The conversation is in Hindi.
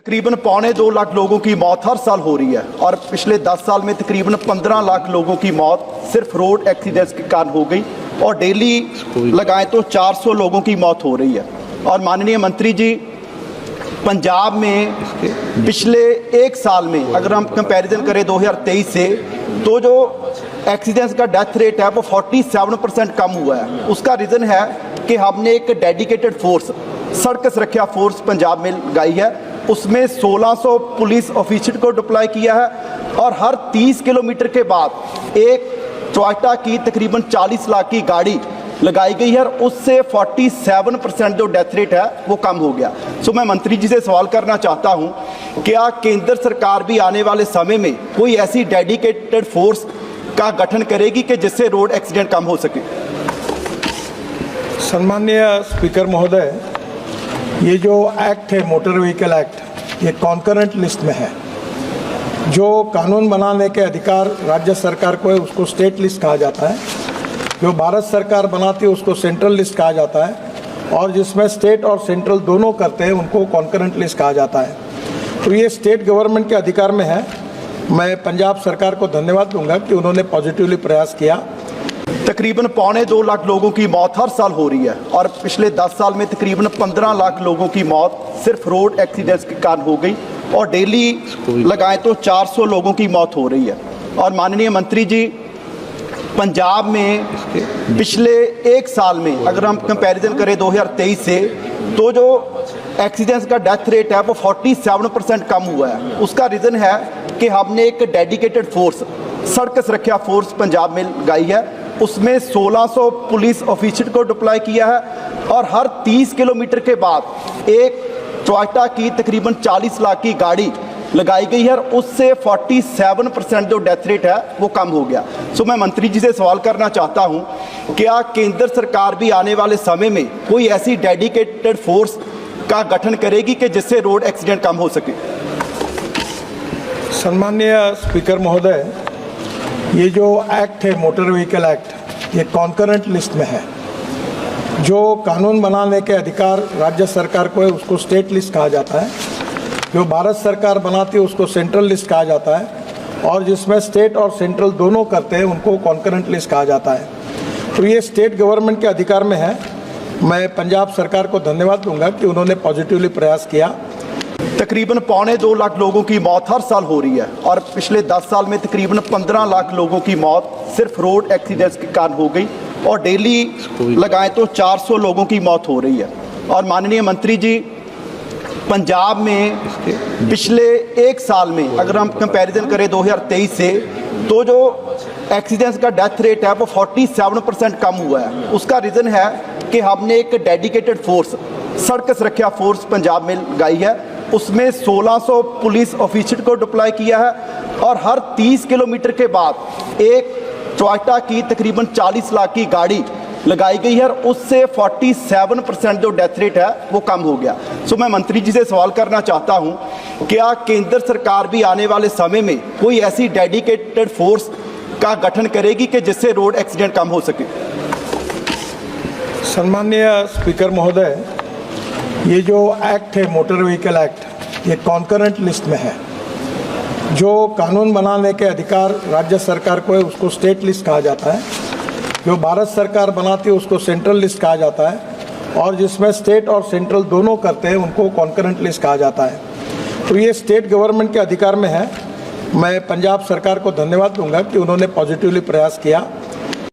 तकरीबन 2.25 लाख लोगों की मौत हर साल हो रही है और पिछले 10 साल में तकरीबन 15 लाख लोगों की मौत सिर्फ रोड एक्सीडेंट्स के कारण हो गई और डेली लगाएं तो 400 लोगों की मौत हो रही है। और माननीय मंत्री जी, पंजाब में पिछले एक साल में अगर हम कंपैरिजन करें 2023 से, तो जो एक्सीडेंट्स का डेथ रेट है वो 47% कम हुआ है। उसका रीज़न है कि हमने एक डेडिकेटेड फोर्स, सड़क सुरक्षा फोर्स पंजाब में लगाई है। उसमें 1600 पुलिस ऑफिसर को डिप्लॉय किया है और हर 30 किलोमीटर के बाद एक टोयोटा की तकरीबन 40 लाख की गाड़ी लगाई गई है और उससे 47% जो डेथ रेट है वो कम हो गया। सो मैं मंत्री जी से सवाल करना चाहता हूं, क्या केंद्र सरकार भी आने वाले समय में कोई ऐसी डेडिकेटेड फोर्स का गठन करेगी कि जिससे रोड एक्सीडेंट कम हो सके? सम्माननीय स्पीकर महोदय, ये जो एक्ट है मोटर व्हीकल एक्ट, ये कॉन्करेंट लिस्ट में है। जो कानून बनाने के अधिकार राज्य सरकार को है उसको स्टेट लिस्ट कहा जाता है, जो भारत सरकार बनाती है उसको सेंट्रल लिस्ट कहा जाता है और जिसमें स्टेट और सेंट्रल दोनों करते हैं उनको कॉन्करेंट लिस्ट कहा जाता है। तो ये स्टेट गवर्नमेंट के अधिकार में है। मैं पंजाब सरकार को धन्यवाद दूंगा कि उन्होंने पॉजिटिवली प्रयास किया। तकरीबन 2.25 लाख लोगों की मौत हर साल हो रही है और पिछले 10 साल में तकरीबन 15 लाख लोगों की मौत सिर्फ रोड एक्सीडेंट्स के कारण हो गई और डेली लगाएं तो 400 लोगों की मौत हो रही है। और माननीय मंत्री जी, पंजाब में पिछले एक साल में अगर हम कंपैरिजन करें 2023 से, तो जो एक्सीडेंट्स का डेथ रेट है वो 47% कम हुआ है। उसका रीज़न है कि हमने एक डेडिकेटेड फोर्स, सड़क सुरक्षा फोर्स पंजाब में लगाई है। उसमें 1600 पुलिस ऑफिसर को डिप्लॉय किया है और हर 30 किलोमीटर के बाद एक टोयोटा की तकरीबन 40 लाख की गाड़ी लगाई गई है और उससे 47% जो डेथ रेट है वो कम हो गया। सो मैं मंत्री जी से सवाल करना चाहता हूं, क्या केंद्र सरकार भी आने वाले समय में कोई ऐसी डेडिकेटेड फोर्स का गठन करेगी कि जिससे रोड एक्सीडेंट कम हो सके? सम्माननीय स्पीकर महोदय, ये जो एक्ट है मोटर व्हीकल एक्ट, ये कॉन्करेंट लिस्ट में है। जो कानून बनाने के अधिकार राज्य सरकार को है उसको स्टेट लिस्ट कहा जाता है, जो भारत सरकार बनाती है उसको सेंट्रल लिस्ट कहा जाता है और जिसमें स्टेट और सेंट्रल दोनों करते हैं उनको कॉन्करेंट लिस्ट कहा जाता है। तो ये स्टेट गवर्नमेंट के अधिकार में है। मैं पंजाब सरकार को धन्यवाद दूंगा कि उन्होंने पॉजिटिवली प्रयास किया। तकरीबन 2.25 लाख लोगों की मौत हर साल हो रही है और पिछले 10 साल में तकरीबन 15 लाख लोगों की मौत सिर्फ रोड एक्सीडेंट्स के कारण हो गई और डेली लगाएं तो 400 लोगों की मौत हो रही है। और माननीय मंत्री जी, पंजाब में पिछले एक साल में अगर हम कंपैरिजन करें 2023 से, तो जो एक्सीडेंट्स का डेथ रेट है वो 47% कम हुआ है। उसका रीज़न है कि हमने एक डेडिकेटेड फोर्स, सड़क सुरक्षा फोर्स पंजाब में लगाई है। उसमें 1600 पुलिस ऑफिसर को डिप्लॉय किया है और हर 30 किलोमीटर के बाद एक टोयोटा की तकरीबन 40 लाख की गाड़ी लगाई गई है और उससे 47% जो डेथ रेट है वो कम हो गया। सो मैं मंत्री जी से सवाल करना चाहता हूं, क्या केंद्र सरकार भी आने वाले समय में कोई ऐसी डेडिकेटेड फोर्स का गठन करेगी कि जिससे रोड एक्सीडेंट कम हो सके? सम्माननीय स्पीकर महोदय, ये जो एक्ट है मोटर व्हीकल एक्ट, ये कॉन्करेंट लिस्ट में है। जो कानून बनाने के अधिकार राज्य सरकार को है उसको स्टेट लिस्ट कहा जाता है, जो भारत सरकार बनाती है उसको सेंट्रल लिस्ट कहा जाता है और जिसमें स्टेट और सेंट्रल दोनों करते हैं उनको कॉन्करेंट लिस्ट कहा जाता है। तो ये स्टेट गवर्नमेंट के अधिकार में है। मैं पंजाब सरकार को धन्यवाद दूंगा कि उन्होंने पॉजिटिवली प्रयास किया।